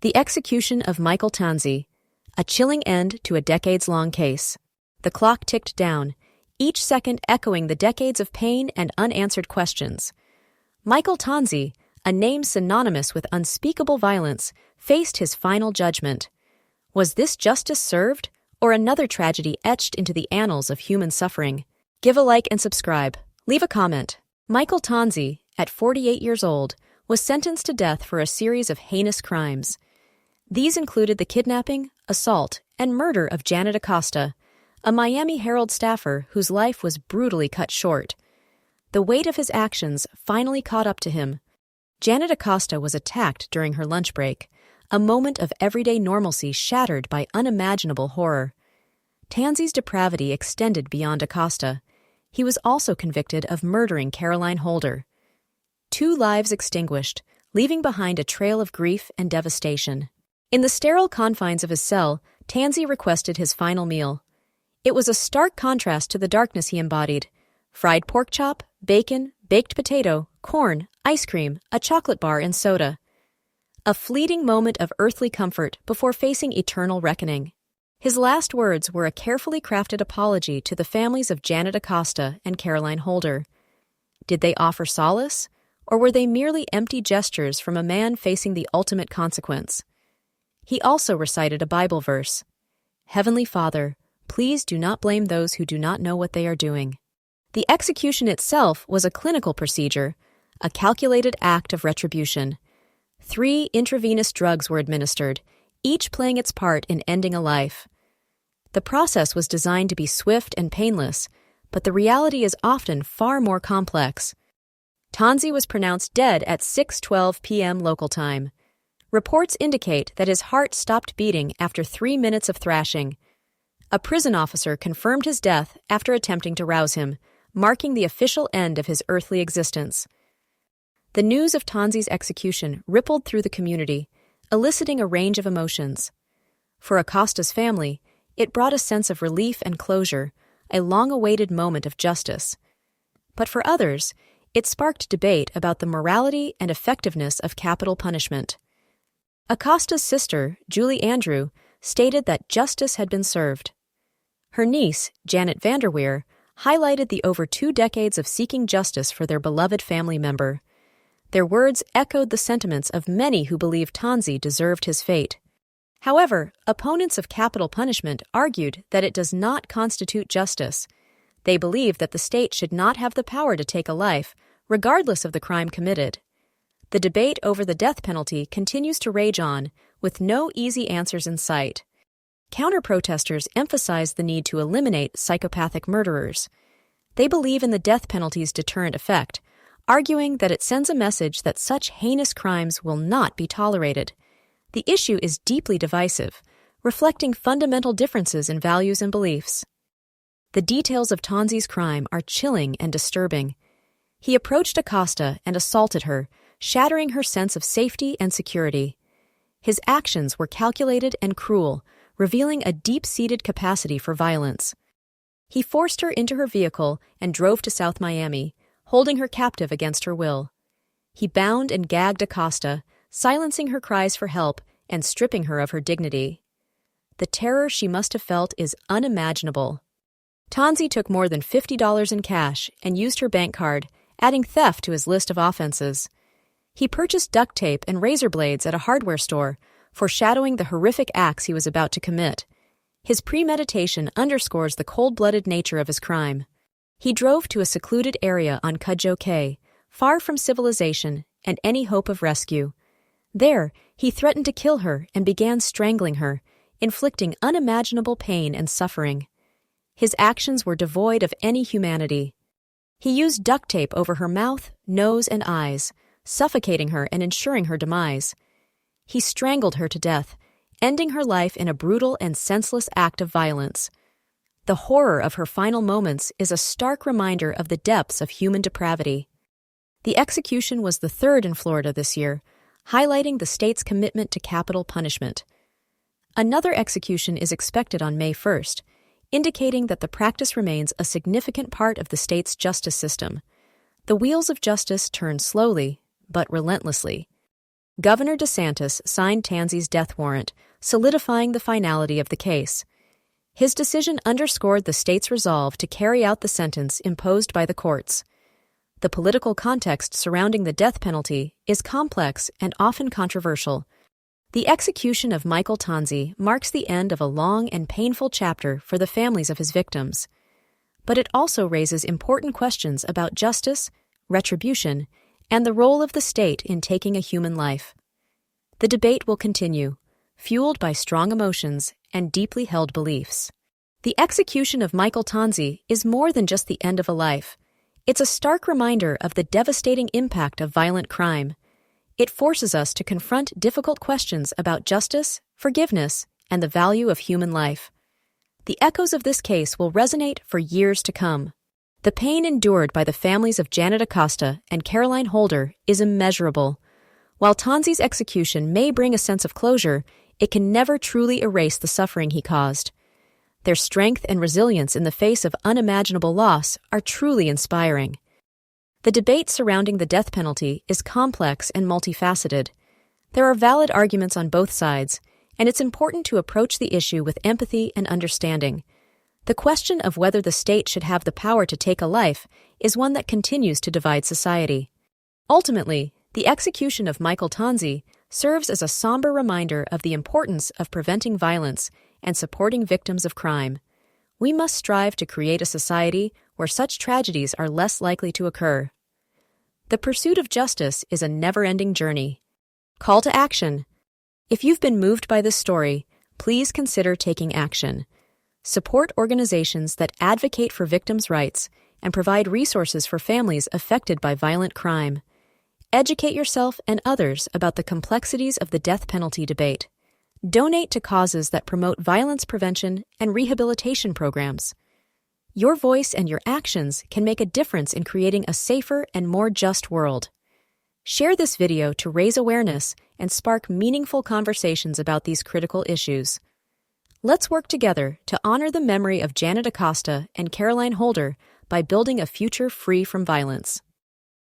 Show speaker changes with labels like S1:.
S1: The execution of Michael Tanzi, a chilling end to a decades-long case. The clock ticked down, each second echoing the decades of pain and unanswered questions. Michael Tanzi, a name synonymous with unspeakable violence, faced his final judgment. Was this justice served, or another tragedy etched into the annals of human suffering? Give a like and subscribe. Leave a comment. Michael Tanzi, at 48 years old, was sentenced to death for a series of heinous crimes. These included the kidnapping, assault, and murder of Janet Acosta, a Miami Herald staffer whose life was brutally cut short. The weight of his actions finally caught up to him. Janet Acosta was attacked during her lunch break, a moment of everyday normalcy shattered by unimaginable horror. Tanzi's depravity extended beyond Acosta. He was also convicted of murdering Caroline Holder. 2 lives extinguished, leaving behind a trail of grief and devastation. In the sterile confines of his cell, Tanzi requested his final meal. It was a stark contrast to the darkness he embodied. Fried pork chop, bacon, baked potato, corn, ice cream, a chocolate bar, and soda. A fleeting moment of earthly comfort before facing eternal reckoning. His last words were a carefully crafted apology to the families of Janet Acosta and Caroline Holder. Did they offer solace, or were they merely empty gestures from a man facing the ultimate consequence? He also recited a Bible verse. Heavenly Father, please do not blame those who do not know what they are doing. The execution itself was a clinical procedure, a calculated act of retribution. 3 intravenous drugs were administered, each playing its part in ending a life. The process was designed to be swift and painless, but the reality is often far more complex. Tanzi was pronounced dead at 6:12 p.m. local time. Reports indicate that his heart stopped beating after 3 minutes of thrashing. A prison officer confirmed his death after attempting to rouse him, marking the official end of his earthly existence. The news of Tanzi's execution rippled through the community, eliciting a range of emotions. For Acosta's family, it brought a sense of relief and closure, a long-awaited moment of justice. But for others, it sparked debate about the morality and effectiveness of capital punishment. Acosta's sister, Julie Andrew, stated that justice had been served. Her niece, Janet Vanderweer, highlighted the over 2 decades of seeking justice for their beloved family member. Their words echoed the sentiments of many who believed Tanzi deserved his fate. However, opponents of capital punishment argued that it does not constitute justice. They believe that the state should not have the power to take a life, regardless of the crime committed. The debate over the death penalty continues to rage on, with no easy answers in sight. Counter-protesters emphasize the need to eliminate psychopathic murderers. They believe in the death penalty's deterrent effect, arguing that it sends a message that such heinous crimes will not be tolerated. The issue is deeply divisive, reflecting fundamental differences in values and beliefs. The details of Tanzi's crime are chilling and disturbing. He approached Acosta and assaulted her, shattering her sense of safety and security. His actions were calculated and cruel, revealing a deep-seated capacity for violence. He forced her into her vehicle and drove to South Miami, holding her captive against her will. He bound and gagged Acosta, silencing her cries for help and stripping her of her dignity. The terror she must have felt is unimaginable. Tanzi took more than $50 in cash and used her bank card, adding theft to his list of offenses. He purchased duct tape and razor blades at a hardware store, foreshadowing the horrific acts he was about to commit. His premeditation underscores the cold-blooded nature of his crime. He drove to a secluded area on Cudjoe Cay, far from civilization and any hope of rescue. There, he threatened to kill her and began strangling her, inflicting unimaginable pain and suffering. His actions were devoid of any humanity. He used duct tape over her mouth, nose, and eyes, suffocating her and ensuring her demise. He strangled her to death, ending her life in a brutal and senseless act of violence. The horror of her final moments is a stark reminder of the depths of human depravity. The execution was the 3rd in Florida this year, highlighting the state's commitment to capital punishment. Another execution is expected on May 1st, indicating that the practice remains a significant part of the state's justice system. The wheels of justice turn slowly, but relentlessly. Governor DeSantis signed Tanzi's death warrant, solidifying the finality of the case. His decision underscored the state's resolve to carry out the sentence imposed by the courts. The political context surrounding the death penalty is complex and often controversial. The execution of Michael Tanzi marks the end of a long and painful chapter for the families of his victims. But it also raises important questions about justice, retribution, and the role of the state in taking a human life. The debate will continue, fueled by strong emotions and deeply held beliefs. The execution of Michael Tanzi is more than just the end of a life. It's a stark reminder of the devastating impact of violent crime. It forces us to confront difficult questions about justice, forgiveness, and the value of human life. The echoes of this case will resonate for years to come. The pain endured by the families of Janet Acosta and Caroline Holder is immeasurable. While Tanzi's execution may bring a sense of closure, it can never truly erase the suffering he caused. Their strength and resilience in the face of unimaginable loss are truly inspiring. The debate surrounding the death penalty is complex and multifaceted. There are valid arguments on both sides, and it's important to approach the issue with empathy and understanding. The question of whether the state should have the power to take a life is one that continues to divide society. Ultimately, the execution of Michael Tanzi serves as a somber reminder of the importance of preventing violence and supporting victims of crime. We must strive to create a society where such tragedies are less likely to occur. The pursuit of justice is a never-ending journey. Call to action. If you've been moved by this story, please consider taking action. Support organizations that advocate for victims' rights and provide resources for families affected by violent crime. Educate yourself and others about the complexities of the death penalty debate. Donate to causes that promote violence prevention and rehabilitation programs. Your voice and your actions can make a difference in creating a safer and more just world. Share this video to raise awareness and spark meaningful conversations about these critical issues. Let's work together to honor the memory of Janet Acosta and Caroline Holder by building a future free from violence.